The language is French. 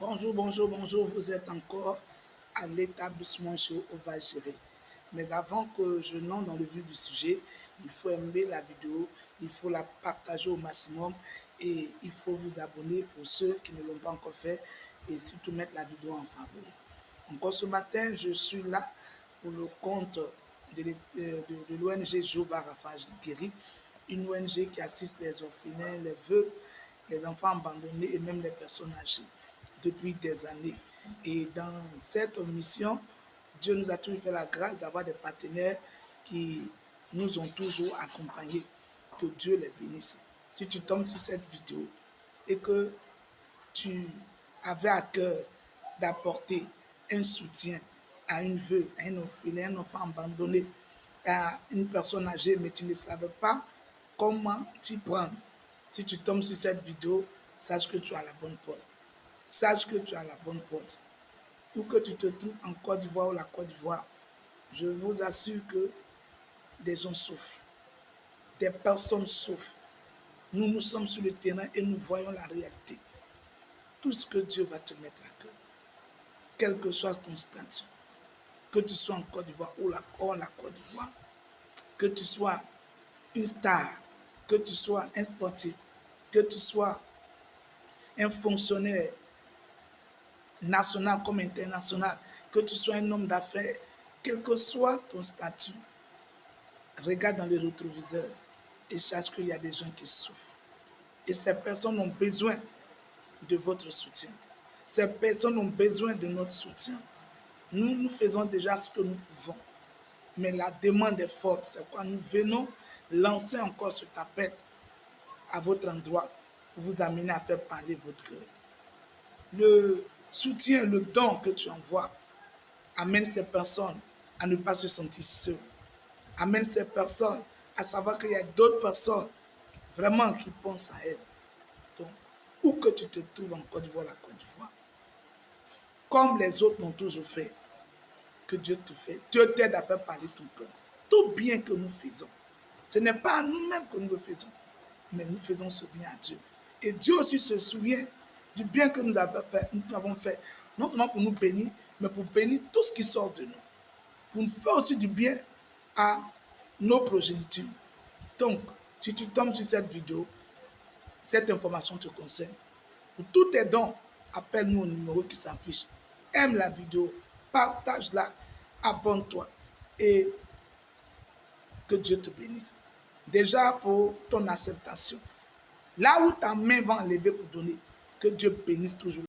Bonjour, bonjour, bonjour. Vous êtes encore à l'établissement Jéhovah Jireh. Mais avant que je n'entre dans le vif du sujet, il faut aimer la vidéo, il faut la partager au maximum et il faut vous abonner pour ceux qui ne l'ont pas encore fait et surtout mettre la vidéo en favori. Encore ce matin, je suis là pour le compte de l'ONG Jéhovah Rapha Guéri, une ONG qui assiste les orphelins, les veuves, les enfants abandonnés et même les personnes âgées depuis des années. Et dans cette mission, Dieu nous a toujours fait la grâce d'avoir des partenaires qui nous ont toujours accompagnés. Que Dieu les bénisse. Si tu tombes sur cette vidéo et que tu avais à cœur d'apporter un soutien à une veuve, à un orphelin, un enfant abandonné, à une personne âgée, mais tu ne savais pas comment t'y prendre. Si tu tombes sur cette vidéo, sache que tu as la bonne porte. Sache que tu as la bonne porte. Où que tu te trouves en Côte d'Ivoire ou la Côte d'Ivoire, je vous assure que des gens souffrent. Des personnes souffrent. Nous sommes sur le terrain et nous voyons la réalité. Tout ce que Dieu va te mettre à cœur, quel que soit ton statut, que tu sois en Côte d'Ivoire ou hors la Côte d'Ivoire, que tu sois une star, que tu sois un sportif, que tu sois un fonctionnaire national comme international, que tu sois un homme d'affaires, quel que soit ton statut, regarde dans les rétroviseurs et sache qu'il y a des gens qui souffrent. Et ces personnes ont besoin de votre soutien. Ces personnes ont besoin de notre soutien. Nous faisons déjà ce que nous pouvons. Mais la demande est forte. C'est pourquoi nous venons lancer encore cet appel à votre endroit pour vous amener à faire parler votre cœur. Le soutien, le don que tu envoies amène ces personnes à ne pas se sentir seules. Amène ces personnes à savoir qu'il y a d'autres personnes vraiment qui pensent à elles. Donc, où que tu te trouves en Côte d'Ivoire, la Côte d'Ivoire, comme les autres l'ont toujours fait, que Dieu te fait, Dieu t'aide à faire parler ton cœur. Tout bien que nous faisons, ce n'est pas à nous-mêmes que nous le faisons, mais nous faisons ce bien à Dieu. Et Dieu aussi se souvient du bien que nous avons fait, non seulement pour nous bénir, mais pour bénir tout ce qui sort de nous. Pour nous faire aussi du bien à nos progénitures. Donc, si tu tombes sur cette vidéo, cette information te concerne. Pour tous tes dons, appelle-nous au numéro qui s'affiche. Aime la vidéo, partage-la, abonne-toi et que Dieu te bénisse. Déjà pour ton acceptation. Là où ta main va enlever pour donner, que Dieu bénisse toujours.